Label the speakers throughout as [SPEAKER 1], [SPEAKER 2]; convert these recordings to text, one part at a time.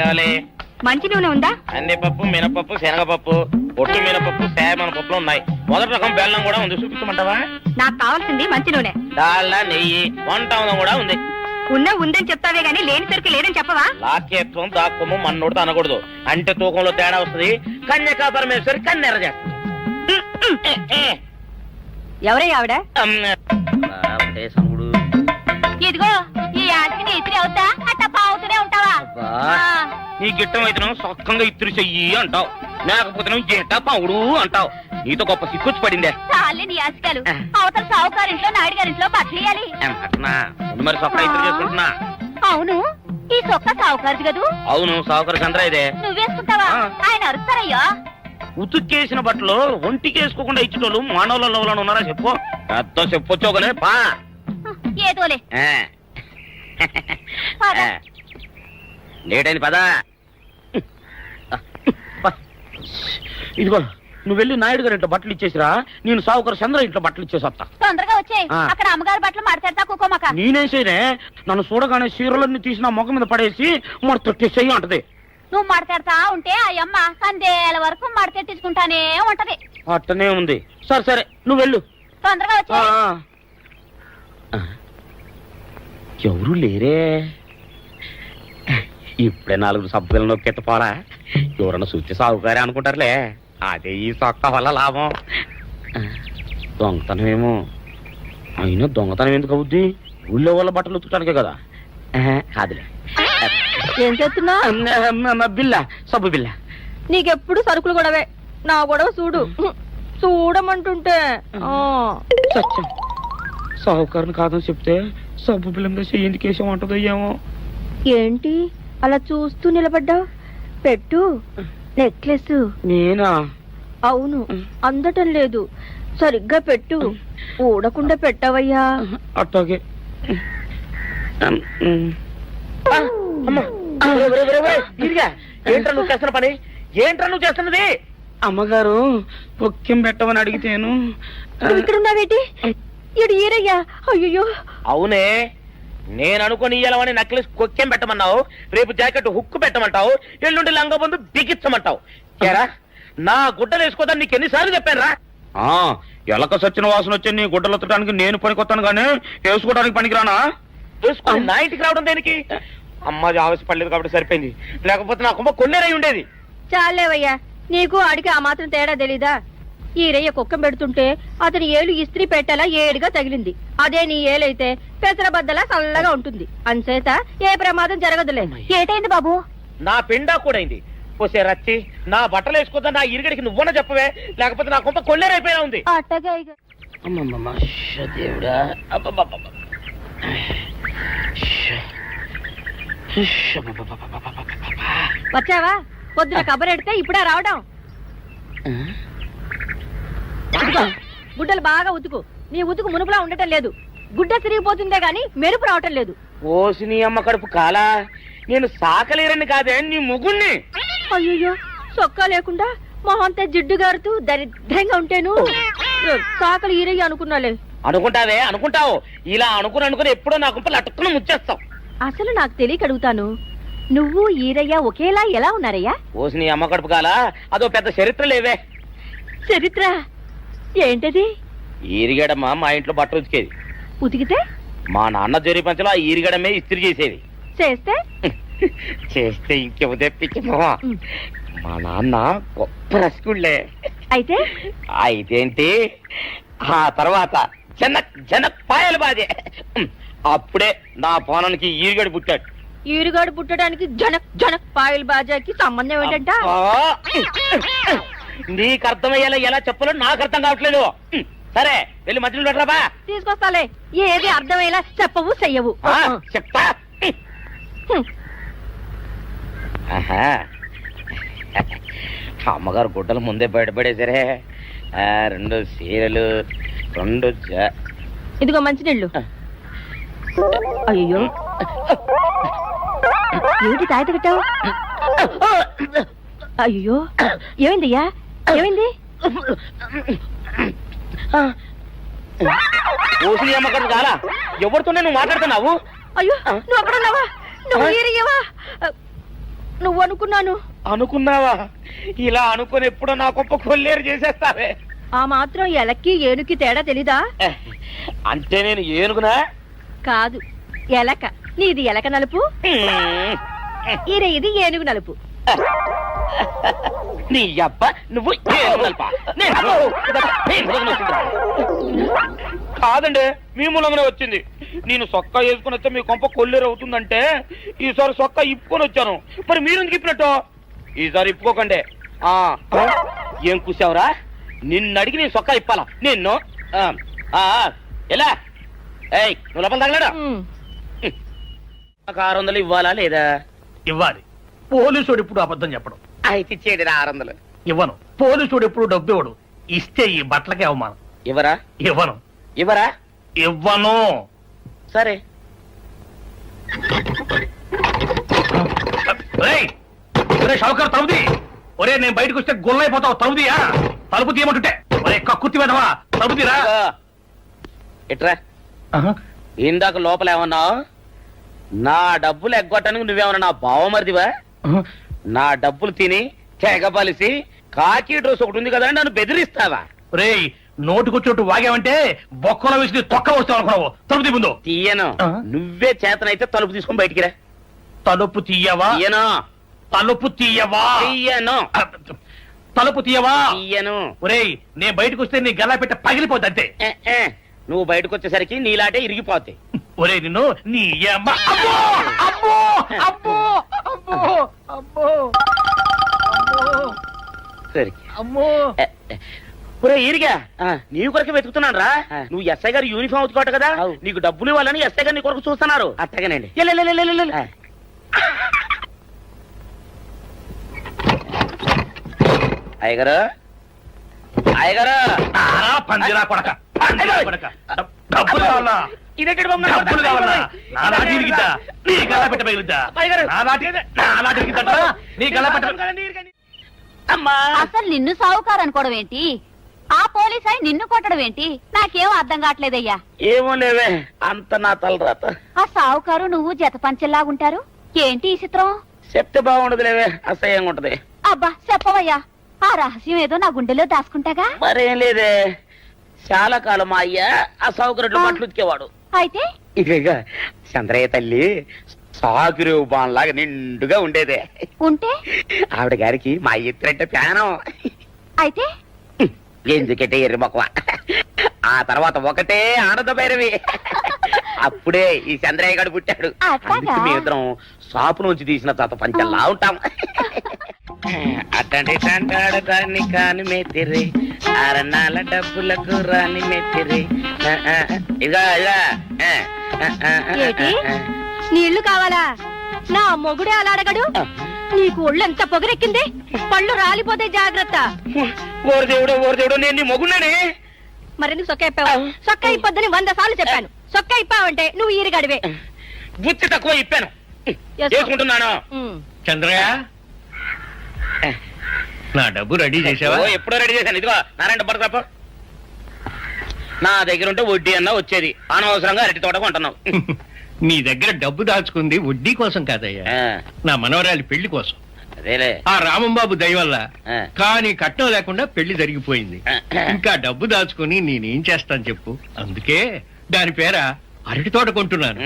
[SPEAKER 1] కావాలి?
[SPEAKER 2] మంచి నూనె ఉందా?
[SPEAKER 1] కందిపప్పు, మినపప్పు, శనగపప్పు, పొట్టు మినపప్పు, సేమన పప్పులు ఉన్నాయి. మొదటి రకం బెల్లం కూడా ఉంది, చూపించమంటావా?
[SPEAKER 2] నాకు కావాల్సింది మంచి నూనె.
[SPEAKER 1] డాల్డా, నెయ్యి, వంట కూడా ఉంది.
[SPEAKER 2] ఉందని చెప్తావే గానీ లేని సరికి లేదని చెప్పవా?
[SPEAKER 1] లాక్యత్వం దాక్కుము మన్నోడితో అనకూడదు, అంటే తూకంలో తేడా వస్తుంది. కన్యకా పరమేశ్వరి కన్నెర చేస్తుంది.
[SPEAKER 2] ఎవరై ఆవిడ?
[SPEAKER 1] ఒకటే సనుగుడు.
[SPEAKER 2] ఇదిగో ఈ ఆటకి ఇస్త్రీ అవుతా అట్ట పావుతూనే ఉంటావా?
[SPEAKER 1] నీ గిట్టం అయితే సొక్కంగా ఇత్తురు చెయ్యి అంటావు, లేకపోతే గిట్ట పావుడు అంటావు. నీతో గొప్ప సిక్కుచ్చి పడిందే.
[SPEAKER 2] చాలే నీ ఆశకాలు. అవతల సావుకారింట్లో నాయుడు గారింట్లో బట్టలేయాలి.
[SPEAKER 1] మరి సొక్క ఇత్తురు చేసుకుంటున్నా.
[SPEAKER 2] అవును, ఈ సొక్క సావుకారిది కదూ?
[SPEAKER 1] అవును, సావుకారు చంద్ర ఇదే.
[SPEAKER 2] నువ్వేసుకుంటావా? ఆయన అరుస్తారయ్యా.
[SPEAKER 1] ఉతుక్కేసిన బట్టలు ఒంటికి వేసుకోకుండా ఇచ్చేటోళ్ళు మానవులలో ఉన్నారా చెప్పు? పెద్ద చెప్పొచ్చోగలే పా.
[SPEAKER 2] ఏదోలే
[SPEAKER 1] లేట్ అయింది పదా. ఇదిగో నువ్వు వెళ్ళి నాయుడు గారి ఇంట్లో బట్టలు ఇచ్చేసిరా, నేను సావుకారు చంద్ర ఇంట్లో బట్టలు ఇచ్చేసి వస్తా.
[SPEAKER 2] తొందరగా వచ్చే, అక్కడ అమ్మగారి బట్టలు మాట్లాడతా కుకోమక.
[SPEAKER 1] నేనేసేనే నన్ను చూడగానే చీరలన్నీ తీసి నా ముఖం మీద పడేసి మరి తొట్టేసేయి అంటది.
[SPEAKER 2] నువ్వు మడతెడతా ఉంటే ఆ అమ్మ సందేల వరకు మడతెట్టించుకుంటానే ఉంటది.
[SPEAKER 1] అట్టనే ఉంది. సరే సరే నువ్వు వెళ్ళు.
[SPEAKER 2] తొందరగా వచ్చే.
[SPEAKER 1] ఎవరు లేరే, ఇప్పుడే 4 సబ్బులు నొక్కెత్త పోరా. ఎవరన్నా చూస్తే సాగుకారే అనుకుంటారులే. అదే ఈ సొక్క వల్ల లాభం. దొంగతనం అయినా దొంగతనం ఎందుకు అవుద్ది? ఊళ్ళో వాళ్ళ బట్టలు ఉతుకడానికే కదా. కాదులే.
[SPEAKER 2] ఏం చేస్తున్నా?
[SPEAKER 1] బిల్ల, సబ్బు బిల్ల.
[SPEAKER 2] నీకెప్పుడు సరుకులు గొడవే. నా గొడవ చూడు. చూడమంటుంటే
[SPEAKER 1] సత్యం, సాహుకారుని కాదని చెప్తే సబ్బు బిల్ల మీద ఎందుకేసం అంటదో ఏమో.
[SPEAKER 2] ఏంటి అలా చూస్తూ నిలబడ్డావు? పెట్టు నెక్లెస్.
[SPEAKER 1] నేనా?
[SPEAKER 2] అవును, అందటం లేదు. సరిగ్గా పెట్టు. ఊడకుండా పెట్టవయ్యా.
[SPEAKER 1] అట్టాగే. ఏంట్రా నువ్వు చేస్తున్న పని? ఏంట్రా నువ్వు చేస్తున్నది? అమ్మగారు పొక్కెం పెట్టమని అడిగితేను.
[SPEAKER 2] ఇక్కడ ఉన్నావేటి? ఇడు ఈరయ్యా. అయ్యో.
[SPEAKER 1] అవునే, నేను అనుకుని ఇయ్యాలని నక్లెస్ కొక్కెం పెట్టమన్నావు, రేపు జాకెట్ హుక్కు పెట్టమంటావు, ఎల్లుండి లంగబందు బిగించమంటావు. ఏరా నా గుడ్డలు వేసుకోదాన్ని నీకు ఎన్నిసార్లు చెప్పాను రా? ఎలక సచ్చిన వాసన వచ్చి నీ గుడ్డలు ఎత్తడానికి నేను పనికొత్తాను గానీ వేసుకోవడానికి పనికిరానా? వేసుకుని నా ఇంటికి రావడం దేనికి? అమ్మాది ఆవేశపడలేదు కాబట్టి సరిపోయింది, లేకపోతే నా కుమ్మ కొన్నేరై ఉండేది.
[SPEAKER 2] చాలేవయ్యా, నీకు ఆడికి ఆ మాత్రం తేడా తెలీదా? ఈరయ్య కుక్కం పెడుతుంటే అతని ఏలు ఇస్త్రీ పెట్టేలా ఏడుగా తగిలింది. అదే నీ ఏలైతే పెసరబద్దలా చల్లగా ఉంటుంది. అంచేత ఏ ప్రమాదం జరగదులే. ఏటైంది బాబు?
[SPEAKER 1] నా పిండా కూడా అయింది. పోసే రచ్చి నా బట్టలు వేసుకోద్దా నా ఇరుగడికి నువ్వన చెప్పవే, లేకపోతే నా కొంప కొల్లేరైపోయినా ఉంది.
[SPEAKER 2] వచ్చావా? పొద్దున కబరెడితే ఇప్పుడే రావడం. గుడ్డలు బాగా ఉతుకు. నీ ఉతుకు మునుపులా ఉండటం లేదు. గుడ్డ తిరిగిపోతుందే గాని మెరుపు రావటం లేదు.
[SPEAKER 1] ఓసి నీ అమ్మ కడుపు కాలా, నేను సాకలేరని కాదే నీ ముగ్గుణ్ణి.
[SPEAKER 2] అయ్యో, సొక్కా లేకుండా మొహంతా జిడ్డు గారుతూ దరిద్రంగా ఉంటేను సాకలు ఈరయ్య అనుకున్నాలే.
[SPEAKER 1] అనుకుంటావే, అనుకుంటావు. ఇలా అనుకుని ఎప్పుడో నా గుంపలు అటుక్కుని ముచ్చేస్తావు.
[SPEAKER 2] అసలు నాకు తెలియక అడుగుతాను, నువ్వు ఈరయ్య ఒకేలా ఎలా ఉన్నారయ్యా?
[SPEAKER 1] ఓసి నీ అమ్మ కడుపు కాలా, అదో పెద్ద చరిత్ర లేవే.
[SPEAKER 2] చరిత్ర ఏంటది?
[SPEAKER 1] ఈరిగడమ్మ మా ఇంట్లో బట్టలు ఉతికేది.
[SPEAKER 2] ఉతికితే
[SPEAKER 1] మా నాన్న జరి పంచలో ఆ ఈరిగడమే ఇస్త్రీ చేసేది.
[SPEAKER 2] చేస్తే
[SPEAKER 1] చేస్తే ఇంకేమో తెప్పించమా. మా నాన్న గొప్ప రసికుళ్ళే. అయితేంటి, ఆ తర్వాత జనక్ పాయలు బాధే. అప్పుడే నా పోనానికి ఈరిగడు పుట్టాడు.
[SPEAKER 2] ఈరుగాడు పుట్టడానికి జనక్ పాయల్ బాజాకి సంబంధం ఏంటంట?
[SPEAKER 1] నీకు అర్థమయ్యేలా ఎలా చెప్పలో నాకు అర్థం కావట్లేదు. సరే వెళ్ళి మధ్యలో పెట్టరాబా.
[SPEAKER 2] తీసుకొస్తాలే. ఏది అర్థమయ్యేలా చెప్పవు చెయ్యవు.
[SPEAKER 1] చెప్తా. అమ్మగారు గుడ్డలు ముందే బయటపడేసరే. 2 చీరలు, 2
[SPEAKER 2] ఇదిగో మంచినీళ్ళు. అయ్యో, ఏంటి తాయిత కట్టావు? అయ్యో, ఏమైందయ్యా? ఏమైంది?
[SPEAKER 1] ఓసి అమ్మగారు కాలా, ఎవరితోనే నువ్వు మాట్లాడుతున్నావు?
[SPEAKER 2] అయ్యో, నువ్వు అక్కడ ఉన్నావా? నువ్వు ఈరయ్యవా? నువ్వు అనుకున్నాను.
[SPEAKER 1] అనుకున్నావా? ఇలా అనుకుని ఎప్పుడో నా గొప్ప కొల్లేరు చేసేస్తావే.
[SPEAKER 2] ఆ మాత్రం ఎలక్కి ఏనుకి తేడా తెలీదా?
[SPEAKER 1] అంటే నేను ఏనుగునా?
[SPEAKER 2] కాదు, ఎలక. నీది ఎలక నలుపు, ఇది ఏనుగు నలుపు.
[SPEAKER 1] నీ అబ్బ నువ్వు ఏనుగు నలుపా? కాదండి, మీ మూలంగానే వచ్చింది. నేను సొక్కా వేసుకుని వస్తే మీ కొంప కొల్లేరు అవుతుందంటే ఈసారి సొక్కా ఇప్పుకొని వచ్చాను. మరి మీరెందుకు ఇప్పినట్టు? ఈసారి ఇప్పుకోకండి. ఏం కూసావురా? నిన్ను అడిగి నేను సొక్కా ఇప్పాలా నిన్ను? ఎలా? ఏయ్, నువ్వు లోపల తగలడా? 600 ఇవ్వాలా లేదా?
[SPEAKER 3] ఇవ్వాలి. పోలీసుడు ఇప్పుడు అబద్ధం చెప్పడం.
[SPEAKER 1] అయితే ఇచ్చేది 600.
[SPEAKER 3] ఇవ్వను. పోలీసుడు ఎప్పుడు డబ్బు ఇవ్వడు. ఇస్తే ఈ బట్టలకే అవమానం.
[SPEAKER 1] ఇవ్వరా?
[SPEAKER 3] ఇవ్వను.
[SPEAKER 1] ఇవ్వరా?
[SPEAKER 3] ఇవ్వను.
[SPEAKER 1] సరే.
[SPEAKER 3] షౌకర్ తలుపుది. ఒరే, నేను బయటకు వస్తే గొల్లైపోతావు. తలుపుదియా? తలుపు తీయమంటుంటే ఒరే కక్కుర్తి వెదవా, తలుపుదిరా.
[SPEAKER 1] ఎట్రా? ఇందాక లోపల ఏమన్నావు? నా డబ్బులు ఎగ్గొట్టడానికి నువ్వేమన్నా నా బావమరిదివా? నా డబ్బులు తిని తెగబలిసి కాకి డ్రెస్ ఒకటి ఉంది కదా నన్ను బెదిరిస్తావా?
[SPEAKER 3] రే, నోటుకొచ్చోటు వాగావంటే బొక్కలో వేసి తొక్క వస్తావు అనుకున్నావు. తలుపు ముందు
[SPEAKER 1] తీయను. నువ్వే చేతనైతే తలుపు తీసుకొని బయటికి రా.
[SPEAKER 3] తలుపు తీయవా?
[SPEAKER 1] తీయను.
[SPEAKER 3] తలుపు తీయవా?
[SPEAKER 1] తీయను.
[SPEAKER 3] తలుపు తీయవా?
[SPEAKER 1] తీయను.
[SPEAKER 3] ఒరేయ్, నేను బయటకు వస్తే నీ గల్లా పెట్ట పగిలిపోద్ది అంతే.
[SPEAKER 1] నువ్వు బయటకు వచ్చేసరికి నీలాటే ఇరిగిపోతాయి.
[SPEAKER 3] ఒరే, నిన్ను నీ అమ్మ. అబ్బో అబ్బో అబ్బో అబ్బో అబ్బో
[SPEAKER 1] సరే
[SPEAKER 3] అమ్మో.
[SPEAKER 1] ఒరే ఈరిగా, నీ కొరకు వెతుకుతున్నాను రా. నువ్వు ఎస్ఐ గారు యూనిఫామ్ అవుతుకోట కదా, నీకు డబ్బులు ఇవ్వాలని ఎస్ఐ గారు నీ కొరకు చూస్తున్నారు. అట్టగానండి. అయ్యగారు, అయ్యగారు,
[SPEAKER 3] పందిరా కొడక, డబ్బులు కావాలా?
[SPEAKER 1] ఇదేంటి
[SPEAKER 3] డబ్బులు కావాలా? నా నాటి ఇరిగిద్దా? నీ గల్లా పెట్ట పగిలిద్దా? నా నాటి ఇరిగిద్దా? నీ గల్లా పెట్ట.
[SPEAKER 1] అమ్మా,
[SPEAKER 4] అసలు నిన్ను సావుకారు అనుకోవడం ఏంటి? ఆ పోలీస్ అయి నిన్ను కొట్టడం ఏంటి? నాకేం అర్థం కావట్లేదయ్యా.
[SPEAKER 1] ఏమో లేవే, అంత నా తలరాత.
[SPEAKER 4] ఆ సావుకారు నువ్వు జత పంచెల్లాగుంటారు ఏంటి ఈ చిత్రం?
[SPEAKER 1] చెప్తే బాగుండదు లేవే, అసహ్యంగా ఉంటది.
[SPEAKER 4] అబ్బా చెప్పవయ్యా, ఆ రహస్యం ఏదో నా గుండెలో దాచుకుంటాగా.
[SPEAKER 1] మరేం లేదే, చాలా కాలం మా అయ్య ఆ సౌకర్యం మట్లు ఉతికేవాడు.
[SPEAKER 4] అయితే
[SPEAKER 1] ఇక చంద్రయ్య తల్లి సాగురేవు బాన్లాగా నిండుగా ఉండేదే.
[SPEAKER 4] ఉంటే
[SPEAKER 1] ఆవిడ గారికి మా ఎత్తురంటే ప్యానం.
[SPEAKER 4] అయితే
[SPEAKER 1] ఎందుకంటే ఎర్రి మొక్కవ. ఆ తర్వాత ఒకటే ఆనంద భైరవి. అప్పుడే ఈ చంద్రయ్య గారు పుట్టాడు. అందుకే మేమిద్దరం షాపు నుంచి తీసిన తాత పంచల్లా ఉంటాం. అట్టండి అంటాడు దాన్ని కాని మెత్తిరి, అరణాల డబ్బులకు రాని మెత్తిరి. ఇదిగా
[SPEAKER 2] ఏటి? నీళ్లు కావాలా? నా మొగుడే అలా అడగడు. నీకు ఒళ్ళెంత పొగరెక్కింది, పళ్ళు రాలిపోతే జాగ్రత్త.
[SPEAKER 1] ఓరు దేవుడు, నేను నీ మొగున్నానే.
[SPEAKER 2] మరెందుకు సొక్క ఇప్పావు? సొక్క ఇప్పొద్దని 100 సార్లు చెప్పాను. సొక్క ఇప్పావంటే నువ్వు ఈరిగడివే.
[SPEAKER 1] బుద్ధి తక్కువ ఇప్పాను, చేసుకుంటున్నాను.
[SPEAKER 3] చంద్రయ్య, నా డబ్బు రెడీ చేసావా?
[SPEAKER 1] ఎప్పుడో రెడీ చేశాను. ఇదిగో నారాయణ డబ్బు తప్ప నా దగ్గర ఉంటే వడ్డీ అన్నా వచ్చేది. అనవసరంగా అరటి తోట కొంటున్నావు.
[SPEAKER 3] నీ దగ్గర డబ్బు దాచుకుంది వడ్డీ కోసం కాదయ్యా, నా మనవరాలి పెళ్లి కోసం.
[SPEAKER 1] అదేలే,
[SPEAKER 3] ఆ రామంబాబు దయ వల్ల కానీ కట్నం లేకుండా పెళ్లి జరిగిపోయింది. ఇంకా డబ్బు దాచుకుని నేనేం చేస్తాను చెప్పు. అందుకే దాని పేర అరటి తోట కొంటున్నాను.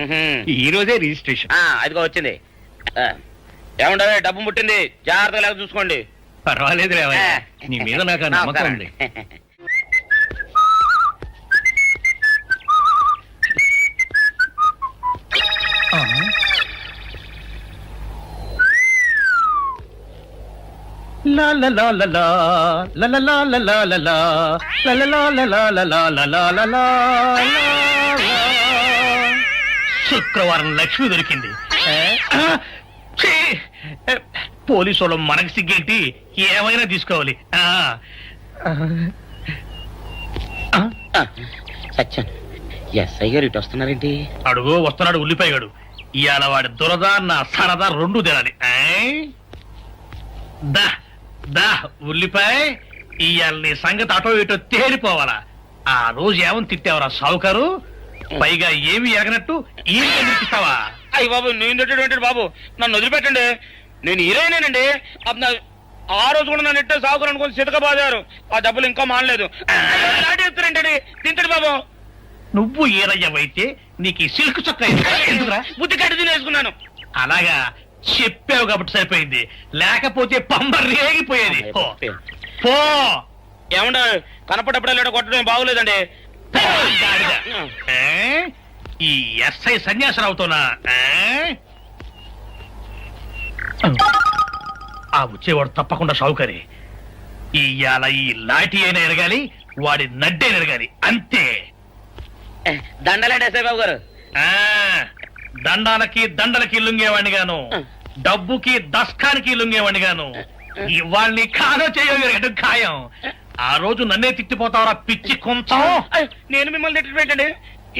[SPEAKER 3] ఈ రోజే రిజిస్ట్రేషన్.
[SPEAKER 1] అదిగో వచ్చింది. ఏముండదు, డబ్బు ముట్టింది, జాగ్రత్తగా లేక చూసుకోండి.
[SPEAKER 3] పర్వాలేదు లేవయ్యా, నీ మీద నాకు ఆ నమ్మకం ఉంది. శుక్రవారం లక్ష్మి దొరికింది. పోలీసు వాళ్ళు మనకి సిగ్గేంటి, ఏమైనా తీసుకోవాలి.
[SPEAKER 1] సత్యం, ఎస్ఐ గారు ఇటు వస్తున్నారేంటి?
[SPEAKER 3] అడుగు వస్తున్నాడు ఉల్లిపాయగాడు. ఇవాళ వాడి దురద నా సరదా రెండు తినాలి. దా దా ఉల్లిపాయ, ఇవాళ నీ సంగతి అటో ఇటో తేలిపోవాలా. ఆ రోజు ఏమని తిట్టావరా సావుకారు? పైగా ఏమి ఎరగనట్టు ఈ ఇస్తావా?
[SPEAKER 1] అయ్యి బాబు, నేను తిట్టేటువంటి బాబు, నన్ను వదిలిపెట్టండి. నేను హీరోయినేనండి ఆ రోజు కూడా నన్ను ఇట్టే సాగురు అనుకుని సితకబాదారు. ఆ డబ్బులు ఇంకా మానలేదు. చెప్తారంటండి తింటాడు బాబు.
[SPEAKER 3] నువ్వు ఈరయ్యవైతే నీకు ఈ సిల్క్ చొక్క ఎందుకురా?
[SPEAKER 1] బుద్ధి కట్టి తినేసుకున్నాను.
[SPEAKER 3] అలాగా చెప్పావు కాబట్టి సరిపోయింది, లేకపోతే పంబ రేగిపోయేది. పో, పో.
[SPEAKER 1] ఏమంటే కనపడప్పుడే లేడ కొట్టడం బాగోలేదండి.
[SPEAKER 3] పో, గాడిద. ఈ ఎస్ఐ సన్యాసరావుతోనా? ఆ వచ్చేవాడు తప్పకుండా షావుకరి. ఇవాళ ఈ లాఠీ అయినా ఎరగాలి, వాడి నడ్డే ఎరగాలి, అంతే.
[SPEAKER 1] దండలేండి ఎస్ఐ బాబు గారు.
[SPEAKER 3] ఆ దండాలకి దండలకి లొంగేవాడిని గాను, డబ్బుకి దస్కానికి లొంగేవాడిని గాను. ఇవాళ్ళని కాదో చేయడం ఖాయం. ఆ రోజు నన్నే తిట్టిపోతావరా పిచ్చి కొంచెం.
[SPEAKER 1] నేను మిమ్మల్ని తిట్టడం ఏంటండి?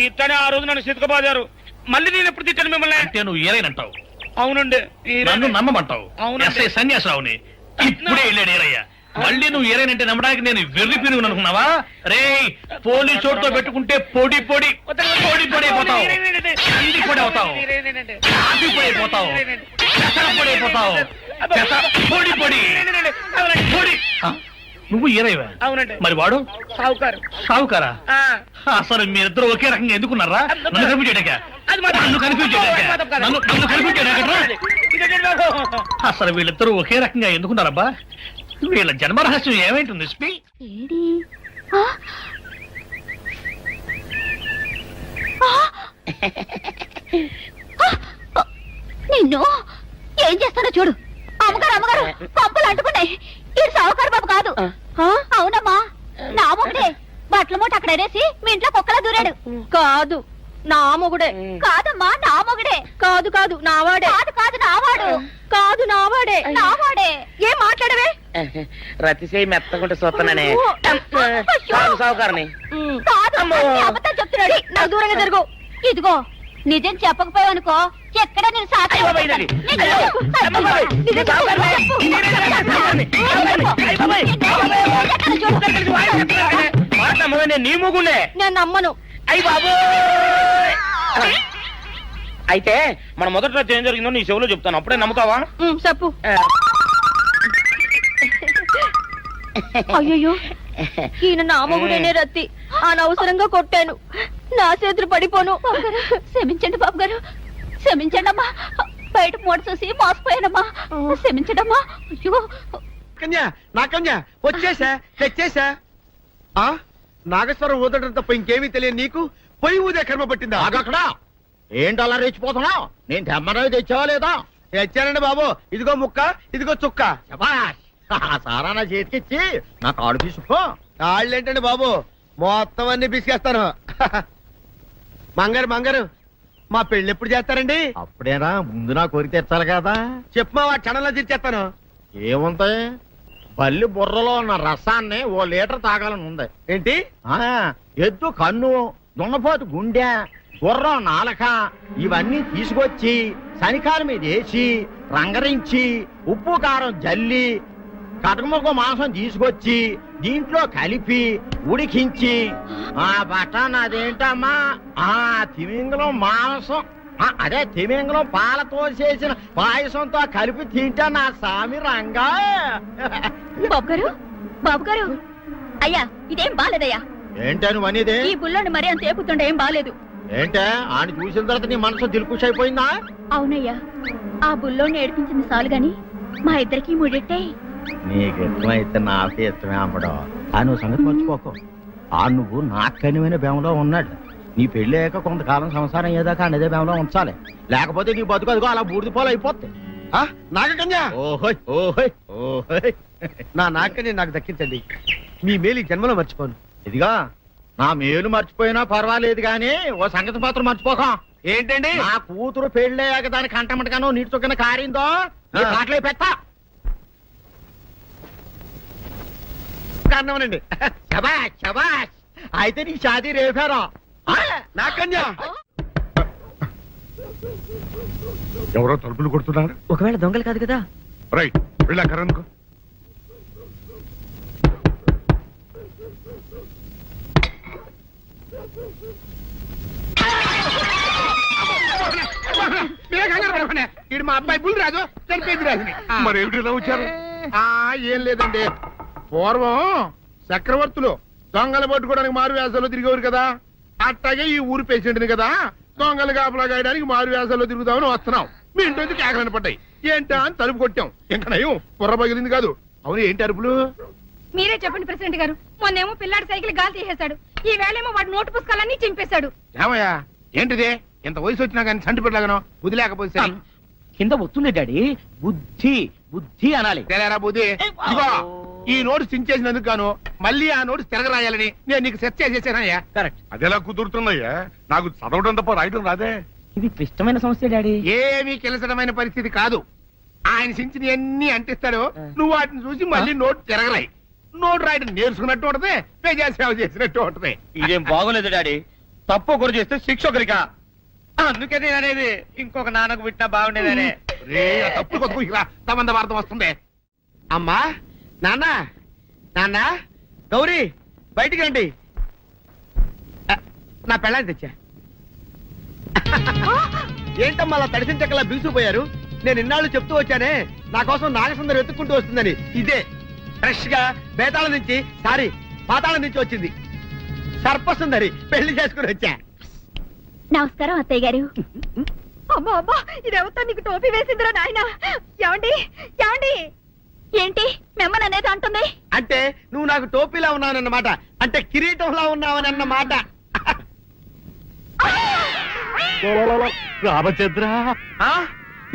[SPEAKER 1] ఇతనే ఆ రోజు నన్ను సితకబాదారు. మళ్ళీ నేను ఎప్పుడు తిట్టాను మిమ్మల్ని?
[SPEAKER 3] అంటే నువ్వు ఏరైనంటావు,
[SPEAKER 1] అవునండి.
[SPEAKER 3] నన్ను నమ్మమంటావు.
[SPEAKER 1] అవునండి.
[SPEAKER 3] ఎస్ఐ సన్యాసరావుని ఇప్పుడే వెళ్ళాడు ఏరయ్య. మళ్ళీ నువ్వు ఏరైనంటే నమ్మడానికి నేను వెర్రి పిరుగు అనుకున్నావా? రే పోలీస్ చోటుతో పెట్టుకుంటే పొడి పొడి పొడి పొడి అయిపోతావు, ఇంటి పొడి అవుతావు, కాఫీ పొడి అయిపోతావు, పెసర పొడి అయిపోతావు, పొడి పొడి పొడి. నువ్వు ఏరైవా?
[SPEAKER 1] అవునండి.
[SPEAKER 3] మరి వాడు
[SPEAKER 1] సావుకారు.
[SPEAKER 3] సావుకారా? అసలు మీరిద్దరు ఒకే రకంగా ఎందుకున్నారా? నన్ను కనిపించాడక నన్ను కనిపించాడక నన్ను కనిపించాడక అసలు వీళ్ళిద్దరూ ఒకే రకంగా ఎందుకున్నారబ్బా? వీళ్ళ జన్మ రహస్యం ఏమైంటుంది స్పీ?
[SPEAKER 4] ఏడి? ఆ? ఆ! నిన్ను ఏం చేస్తానో చూడు. అమ్మగారు అమ్మగారు పంపులు అంటుకున్నాయి. ఇది సావుకారు బాబు కాదు. అవునమ్మా, నా మొగుడే బట్టల మూట అక్కడ ఎరేసి మీ ఇంట్లో కుక్కలా దూరాడు.
[SPEAKER 2] కాదు, నా మొగుడే.
[SPEAKER 4] కాదమ్మా, నా మొగుడే.
[SPEAKER 2] కాదు కాదు, నావాడే.
[SPEAKER 4] కాదు కాదు, నావాడు.
[SPEAKER 2] కాదు, నావాడే.
[SPEAKER 4] నావాడే.
[SPEAKER 2] ఏం మాట్లాడవే?
[SPEAKER 1] రతిసేయి మెత్తకుంటే చూస్తున్నానే. సావుకారని
[SPEAKER 4] కాదు, అన్ని అబద్ధాలు చెప్తున్నాడు.
[SPEAKER 2] నాకు దూరంగా జరుగు.
[SPEAKER 4] ఇదిగో నిజం చెప్పకపోయావనుకో ఎక్కడ నేను సాక్షి
[SPEAKER 1] నీ ముగుండే
[SPEAKER 2] నేను నమ్మను.
[SPEAKER 1] అయ్యి బాబు. అయితే మన మొదటి రాత్రి ఏం జరిగిందో నీ చెవులో చెప్తాను, అప్పుడే నమ్ముతావా?
[SPEAKER 2] చెప్పు. అయ్యో, ఈయన నా మొగుడేనే రత్తి. అనవసరంగా కొట్టాను, నా చేతులు పడిపోను.
[SPEAKER 4] క్షమించండి బాబు గారు, క్షమించండి అమ్మా. బయట మూట చూసి మోసపోయానమ్మా, క్షమించడమ్మా. అయ్యో
[SPEAKER 5] కన్యా, నా కన్యా వచ్చేసా, తెచ్చేసా. ఆ నాగేశ్వరం ఊదడం తప్ప ఇంకేమీ తెలియదు నీకు? పొయ్యి ఊదే కర్మ పట్టిందా?
[SPEAKER 6] అక్కడ ఏంటి అలా రెచ్చిపోతున్నావు? నేను తెమ్మనవి తెచ్చావా లేదా?
[SPEAKER 5] తెచ్చానండి బాబు. ఇదిగో ముక్క, ఇదిగో చుక్క.
[SPEAKER 6] శభాష్. ఆ సారా నా చేతికిచ్చి నా కాడు తీసుకో.
[SPEAKER 5] కాళ్ళేంటండి బాబు, మొత్తం అన్ని బిసికేస్తాను. మంగారు మంగారు, మా పెళ్ళి ఎప్పుడు చేస్తారండి?
[SPEAKER 6] అప్పుడేనా, ముందు నా కోరిక తెచ్చాలి కదా.
[SPEAKER 5] చెప్పు మా క్షణంలో తీర్చేస్తాను.
[SPEAKER 6] ఏముంటాయి, బల్లి బుర్రలో ఉన్న రసాన్ని ఓ లీటర్ తాగాలని ఉంది.
[SPEAKER 5] ఏంటి?
[SPEAKER 6] ఆ ఎద్దు కన్ను, దున్నపోతు గుండె, గుర్రం నాలక ఇవన్నీ తీసుకొచ్చి శనికాల మీద వేసి రంగరించి ఉప్పు కారం జల్లి కటకముఖ మాంసం తీసుకొచ్చి దీంట్లో కలిపి ఉడికించి ఆ బటన్ అదేంటమ్మా, ఆ తిమింగలం మాంసం, అదే తిమింగలం పాలతో చేసిన పాయసంతో కలిపి తింటా నా సామి రంగా.
[SPEAKER 4] బాబు గారు, బాబు గారు, అయ్యా ఇదేం బాలేదయ్యా.
[SPEAKER 6] ఏంటే నువ్వు అనేది?
[SPEAKER 4] ఈ బుల్లోని మరీ అంత ఏపుతుండే ఏం బాలేదు.
[SPEAKER 6] ఏంటే ఆయన చూసిన తర్వాత నీ మనసు దిల్కుష్ అయిపోయిందా?
[SPEAKER 4] అవునయ్యా, ఆ బుల్లోని ఏడిపించింది చాలు గాని మా ఇద్దరికి ముడిట్టే.
[SPEAKER 6] నీకు ఇష్టమైతే నాకే ఇష్టమే అమ్మడం. ఆ నువ్వు సంగతి మర్చిపోకు. ఆ నువ్వు నాకు కనివైన బేమలో ఉన్నాడు. నీ పెళ్లి అయ్యాక కొంతకాలం సంసారం ఏదాకా అదే బేమలో ఉంచాలి, లేకపోతే నీ బతుకు అదిగో అలా బూడిద పోలు అయిపోతాయి.
[SPEAKER 5] నాగకన్యా,
[SPEAKER 6] ఓహోయ్ ఓహోయ్ ఓహోయ్.
[SPEAKER 5] నా నాగకన్య నాకు దక్కించండి. మీ మేలు జన్మలో మర్చిపోను.
[SPEAKER 6] ఇదిగా నా మేలు మర్చిపోయినా పర్వాలేదు గాని ఓ సంగతి మాత్రం మర్చిపోక.
[SPEAKER 5] ఏంటండి?
[SPEAKER 6] నా కూతురు పెళ్ళయ్యాక దానికి కంటమటగానో నీటి చొక్కన కారిందో కాట్లే పెట్ట.
[SPEAKER 5] కారణమనండి.
[SPEAKER 6] శబాష్ శబాష్. అయితే నీ షాదీ రేపారా?
[SPEAKER 5] నాకన్యా,
[SPEAKER 7] ఎవరో తలుపులు కొడుతున్నారు.
[SPEAKER 2] ఒకవేళ దొంగలు కాదు కదా?
[SPEAKER 7] రైట్, వెళ్ళా కరణ్కు.
[SPEAKER 5] ఇది మా అబ్బాయి బుల్ రాజు చనిపోయింది రాజుని
[SPEAKER 7] మరి ఏమిటి ఇలా వచ్చారు?
[SPEAKER 5] ఏం లేదండి పూర్వం చక్రవర్తులు దొంగలు పట్టుకోవడానికి మారు వేసాల్లో తిరిగేవారు కదా అట్టాగే ఈ ఊరు పేషెంట్ని కదా దొంగలు కాపలా గాయడానికి మారు వేసాల్లో తిరుగుదామని వస్తున్నాం మీ ఇంటి నుంచి కేకలను పడ్డాయి ఏంటా అని తలుపు కొట్టాం ఇంకా నయం బుర్ర పగిలింది కాదు అవును ఏంటి అరుపులు
[SPEAKER 2] మీరే చెప్పండి ప్రెసిడెంట్ గారు మొన్నేమో పిల్లాడి సైకిల్ గాలి తీసేశాడు ఈ వేళేమో వాడి నోటు పుస్తకాలన్నీ చింపేశాడు
[SPEAKER 5] ఏమయ్యా ఏంటిది ఇంత వయసు వచ్చినా కానీ చంటి పెట్టలాగనో వదిలేకపోతే సరే.
[SPEAKER 1] కింద వస్తుంది డాడీ బుద్ధి బుద్ధి అనాలి
[SPEAKER 5] తెలేరా బుద్ధి ఇదిగో ఈ నోటు చించేసినందుకు గాను మళ్ళీ ఆ నోటు తిరగరాయాలని నేను నీకు సెట్ చేసేసానయ్యా
[SPEAKER 1] కరెక్ట్
[SPEAKER 7] అదెలా కుదురుతుందయ్యా నాకు చదవడం తప్ప రాయడం రాదే
[SPEAKER 1] ఇది క్లిష్టమైన సమస్య డాడీ
[SPEAKER 5] ఏమీ కిలసడమైన పరిస్థితి కాదు ఆయన చించిన ఎన్ని అంటిస్తాడో నువ్వు వాటిని చూసి మళ్ళీ నోటు తిరగరాయి నోటు రాయడం నేర్చుకున్నట్టు ఉంటది ప్రజా సేవ చేసినట్టు ఉంటది
[SPEAKER 1] ఇదేం బాగోలేదు డాడీ తప్పు ఒకరు చేస్తే శిక్ష ఒకరికా అందుకే నేను అనేది ఇంకొక నాన్నకు పుట్టినా బాగుండేదనే
[SPEAKER 5] రే ఆ తప్పు కొద్దుకు ఇలా సంబంధ వార్త వస్తుంది అమ్మా నాన్న నాన్న గౌరీ బయటికి రండి నా పెళ్ళాన్ని తెచ్చా ఏంటమ్మా అలా తడిసిన చెక్కలా బిగుసిపోయారు నేను ఇన్నాళ్ళు చెప్తూ వచ్చానే నా కోసం నాగసుందరం వెతుక్కుంటూ వస్తుందని ఇదే ఫ్రెష్ గా బేతాళం నుంచి సారీ పాతాళం నుంచి వచ్చింది సర్పసుందరి పెళ్లి చేసుకుని వచ్చా
[SPEAKER 4] నమస్కారం అత్తయ్య గారు.
[SPEAKER 2] అమ్మా అమ్మా ఇదేవతా నీకు టోపీ వేసిందిరా నాయన ఏమండి ఏమండి
[SPEAKER 4] ఏంటి మిమ్మల్ని అనేది అంటుంది?
[SPEAKER 5] అంటే నువ్వు నాకు టోపీలా ఉన్నావనన్నమాట అంటే కిరీటంలా ఉన్నావని అన్నమాట
[SPEAKER 7] రామచంద్ర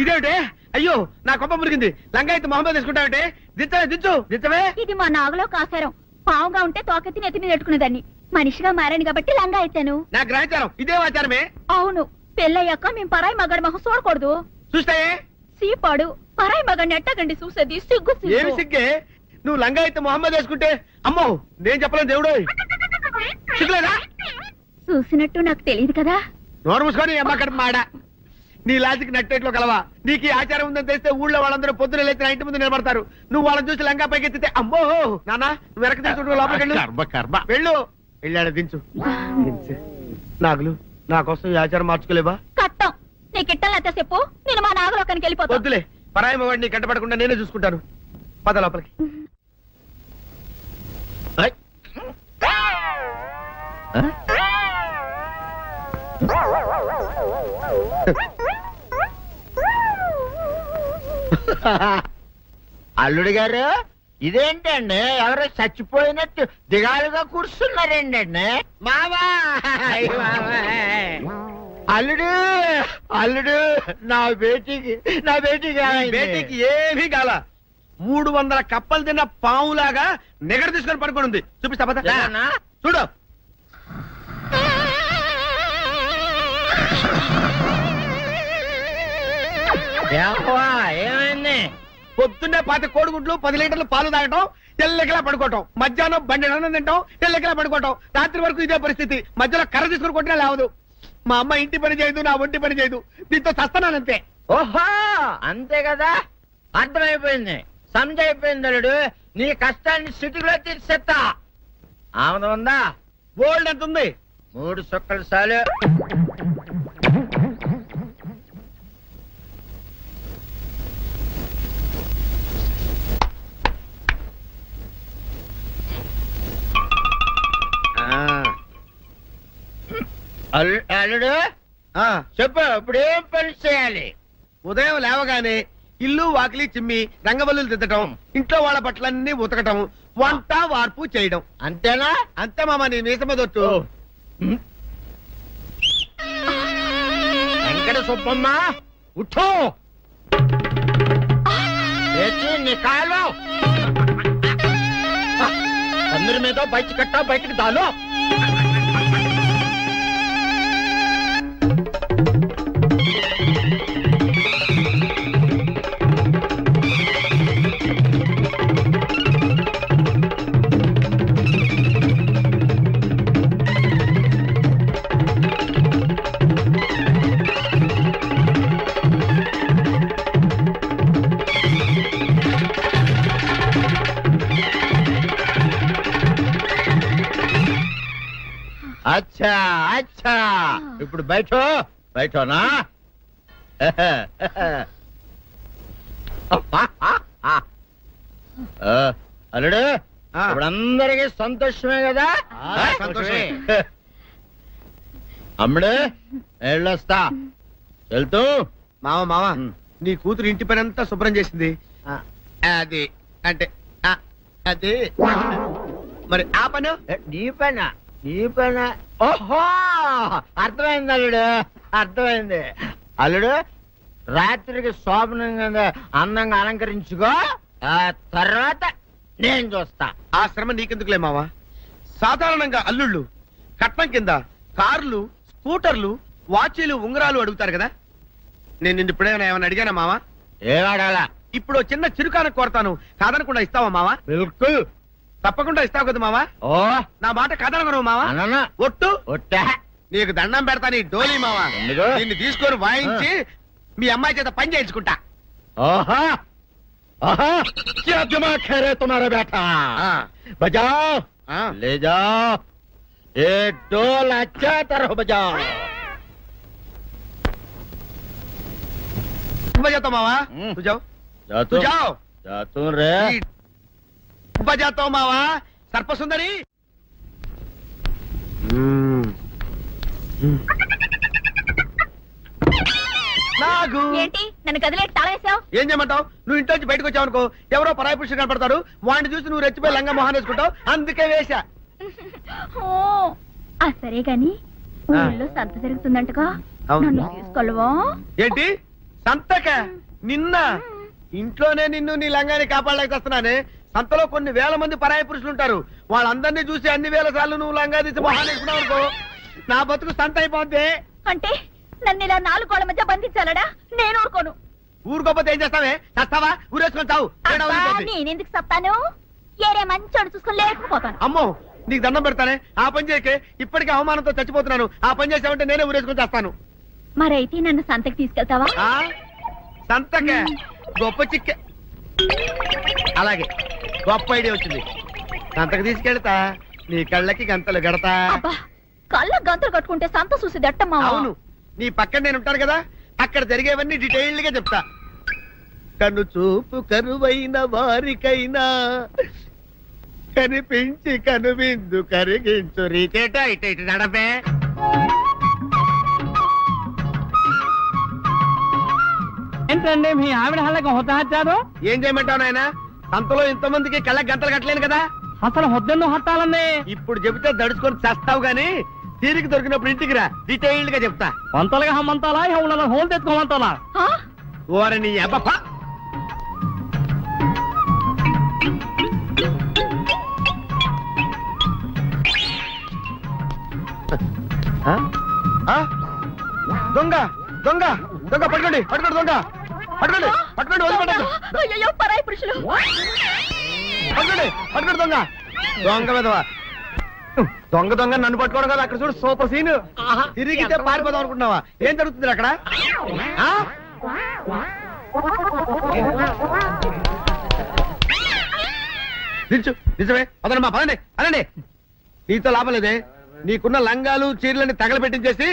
[SPEAKER 5] ఇదేమిటే అయ్యో నా కొప్ప మురిగింది లంగా అయితే మొహమ్మద్ తీసుకుంటావంటే దించవే దించవే
[SPEAKER 4] ఇది మా నాగులో కాసారం. పావుగా ఉంటే తోకెత్తి నెత్తి మీద పెట్టుకునేదాన్ని. మనిషిగా మారాను కాబట్టి లంగా అయితాను.
[SPEAKER 5] నా గ్రహచారం ఇదే ఆచారమే
[SPEAKER 4] అవును, పెళ్ళయ్యాక మేము పరాయి మగాడి మొహం చూడకూడదు.
[SPEAKER 5] చూస్తాయే
[SPEAKER 4] సీపాడు పరాయి మగాడిని ఎట్టగండి చూసేది సిగ్గు
[SPEAKER 5] ఏమి సిగ్గే నువ్వు లంగా అయితే మొహమ్మద్ వేసుకుంటే అమ్మో నేను చెప్పలేను దేవుడు సిగ్గులేదా
[SPEAKER 4] చూసినట్టు నాకు తెలియదు కదా.
[SPEAKER 5] నోరు మూసుకొని అమ్మ కడుపు మాడ నీ లాజిక్ నట్టేట్లో కలవా నీకు ఈ ఆచారం ఉందని తెలిస్తే ఊళ్ళో వాళ్ళందరూ పొద్దున లేచి నా ఇంటి ముందు నిలబడతారు నువ్వు వాళ్ళని చూసి లంగా పైకి ఎత్తితే అమ్మో నాన్న నువ్వు వెనక తీసుకుంటూ లోపలికి
[SPEAKER 7] కర్మ కర్మ
[SPEAKER 5] వెళ్ళు వెళ్ళాడు దించు నాగులు నా కోసం ఈ ఆచారం మార్చుకోలేవా
[SPEAKER 4] కట్టం నీకు ఇట్టలేత చెప్పు, నేను మా నాగలోకానికి వెళ్ళిపోతా.
[SPEAKER 5] వద్దులే పరాయి వాడిని కంటపడకుండా నేనే చూసుకుంటాను పద లోపలికి ఐ.
[SPEAKER 6] అల్లుడు గారు ఇదేంటండి ఎవరో చచ్చిపోయినట్టు దిగాలుగా కూర్చున్నారేంటండి
[SPEAKER 5] మావా
[SPEAKER 6] అల్లుడు అల్లుడు నా బేటీకి
[SPEAKER 5] బేటీకి ఏమీ కాల 300 కప్పలు తిన్న పావులాగా నిగడ తీసుకొని పడుకొని ఉంది చూపిస్తా పద చూడు
[SPEAKER 6] ఏమైంది
[SPEAKER 5] పొద్దున్నే 10 కోడిగుడ్లు 10 లీటర్లు పాలు తాగటం తెల్లకిలా పడుకోవటం మధ్యాహ్నం బండి అన్నం తింటాం తెల్లకిలా పడుకోవటం రాత్రి వరకు ఇదే పరిస్థితి మధ్యలో కర్ర తీసుకుని కొట్టినా లేవదు మా అమ్మ ఇంటి పని చేయదు నా ఒంటి పని చేయదు దీంతో చస్తున్నానంతే
[SPEAKER 6] ఓహో అంతే కదా అర్థమైపోయింది సమజైపోయింది అల్లుడు నీ కష్టాన్ని సిటీలో తీర్చేస్తా ఆమె ఉందా
[SPEAKER 5] గోల్డ్ ఎంత ఉంది
[SPEAKER 6] 3 సుక్కలు చాలు అల్లుడు చెప్పు ఇప్పుడు ఏం పని చేయాలి
[SPEAKER 5] ఉదయం లేవగానే ఇల్లు వాకిలి చిమ్మి రంగవల్లులు దిద్దటం ఇంట్లో వాళ్ళ బట్టలన్నీ ఉతకటం వంట వార్పు చేయడం
[SPEAKER 6] అంతేనా
[SPEAKER 5] అంతే మామ నీ మీసమదొట్టు
[SPEAKER 6] వెంకట సుబ్బమ్మ ఉఠో లేచి నీ కాలు అందరి మీద బయట కట్ట బయటికి దాలో అచ్చా అచ్చా ఇప్పుడు బయటనా అల్లుడు ఇప్పుడు అందరికి సంతోషమే కదా
[SPEAKER 5] సంతోషమే.
[SPEAKER 6] అమ్ముడు వెళ్ళొస్తా వెళ్తూ
[SPEAKER 8] మామ నీ కూతురు ఇంటి పని అంతా శుభ్రం చేసింది అది అంటే అది మరి ఆ పని
[SPEAKER 6] నీ పైన ఓహో అర్థమైంది అల్లుడు అర్థమైంది అల్లుడు రాత్రికి శోభనంగా అందంగా అలంకరించుకో ఆ తర్వాత నేను చూస్తా.
[SPEAKER 8] ఆ శ్రమ నీకెందుకులే మావా. సాధారణంగా అల్లుళ్ళు కట్నం కింద కార్లు, స్కూటర్లు, వాచీలు, ఉంగరాలు అడుగుతారు కదా. నేను నిన్ను ఇప్పుడేమైనా ఏమైనా అడిగానా మావా?
[SPEAKER 6] ఏవాడాలా
[SPEAKER 8] ఇప్పుడు ఓ చిన్న చిరుకాన కోరతాను, కాదనకుండా ఇస్తావా మావా?
[SPEAKER 6] బిల్కుల్
[SPEAKER 8] తప్పకుండా ఇస్తావు కదా మావా?
[SPEAKER 6] ఓ
[SPEAKER 8] నా మాట కాదనగను మావా.
[SPEAKER 6] అననా
[SPEAKER 8] ఒట్టు
[SPEAKER 6] ఒట్టా
[SPEAKER 8] నీకు దండం పెడతా నీ డోలీ మావా.
[SPEAKER 6] ఎందుకు?
[SPEAKER 8] దీన్ని తీసుకొని వాయించి మీ అమ్మాయి చేత పని చేయించుకుంటా.
[SPEAKER 6] ओहा ओहा क्या दिमाग है रे तुम्हारा बेटा बजाओ ले जाओ ये डोल अच्छा तरह बजाओ
[SPEAKER 8] बजाता मावा तू जाओ तू जाओ
[SPEAKER 6] जातू रे
[SPEAKER 8] बजाता मावा सर्प सुंदरी నాగు
[SPEAKER 4] ఏంటి నన్ను గదిలో తాళేసావు?
[SPEAKER 8] ఏం చేయమంటావు? నువ్వు ఇంట్లో నుంచి బయటకు వచ్చావు అనుకో, ఎవరో పరాయి పురుషుడు కనపడతాడు, వాడిని చూసి నువ్వు రెచ్చిపోయి లంగా మొహాన్ వేసుకుంటావు, అందుకే వేశా.
[SPEAKER 4] సరే గాని ఊళ్ళో సంత జరుగుతుందంటగా, నన్ను తీసుకెళ్ళవా?
[SPEAKER 8] ఏంటి సంతక? నిన్న ఇంట్లోనే నిన్ను నీ లంగాని కాపాడలేకొస్తున్నానే. సంతలో కొన్ని వేల మంది పరాయి పురుషులు ఉంటారు, వాళ్ళందరినీ చూసి అన్ని వేల సార్లు నువ్వు లంగా తీసి మొహాన్ వేసుకున్నావు అనుకో, నా బతుకు సంత అయిపోద్ది.
[SPEAKER 4] అంటే నన్ను ఇలా 4 గోళ్ల మధ్య బంధించాలడా? నేను ఊరుకోను.
[SPEAKER 8] ఊరుకోపోతే ఏం చేస్తావే? చస్తావా? ఊరేసుకొని చావు. తేడా వదిలిపోద్ది.
[SPEAKER 4] నేనెందుకు చెప్తాను? ఏరే మంచోడు చూసుకొని లేకపోతాను.
[SPEAKER 8] అమ్మో నీకు దండం పెడతానే, ఆ పని చేయకే. ఇప్పటికే అవమానంతో చచ్చిపోతున్నాను, ఆ పని చేసావంటే నేనే ఊరేసుకొని చేస్తాను.
[SPEAKER 4] మరైతే నన్ను సంతకి తీసుకెళ్తావా?
[SPEAKER 8] ఆ సంతకే గొప్ప చిక్కే. అలాగే గొప్ప ఐడియా వచ్చింది. సంతకు తీసుకెళ్తా, నీ కళ్ళకి గంతలు గడతా.
[SPEAKER 4] అబ్బా, కళ్ళ గంతలు కట్టుకుంటే సంత చూసి దట్టమ్మా.
[SPEAKER 8] అవును, నీ పక్కన నేను ఉంటాను కదా, అక్కడ జరిగేవన్నీ డీటెయిల్డ్ గా చెప్తా. కను చూపు కరువైన వారికైనా కనిపించి కనువిందు కరిగించు రీతేట ఇట ఇటు నడపే.
[SPEAKER 1] ఏంటండి మీ ఆవిడ హళ్ళకి హొత్తహచ్చారు?
[SPEAKER 8] ఏం చేయమంటావు నాయన? సంతలో ఇంతమందికి కళ్ళకి గంతలు కట్టలేను కదా.
[SPEAKER 1] అసలు హొద్దెందుకు హత్తాలండి?
[SPEAKER 8] ఇప్పుడు చెబితే దడుచుకొని చేస్తావు గాని, తీరికి దొరికినప్పుడు ఇంటికి రా, డీటెయిల్డ్ గా చెప్తా.
[SPEAKER 1] వంతలుగా హమ్మంతాలా హోల్ హోల్ తెచ్చుకోమంతాలా?
[SPEAKER 8] ఓరని అబ్బప్ప. దొంగ దొంగ దొంగ పట్టుకోండి పట్టుకోండి దొంగ పట్టుకోండి పట్టుకోండి వదిలిపెట్టండి.
[SPEAKER 4] అయ్యో పరాయి పురుషులు.
[SPEAKER 8] పట్టుకోండి పట్టుకోండి దొంగ దొంగ విధవా. దొంగ దొంగ నన్ను పట్టుకోవడం కదా, అక్కడ చూడు సూపర్ సీన్. తిరిగితే పారిపోదాం అనుకుంటున్నావా? ఏం జరుగుతుంది అక్కడ? ఆ? నిజమే పదండి మా పదండి అనండి. నీతో లాభం లేదే, నీకున్న లంగాలు చీరలని తగలబెట్టించేసి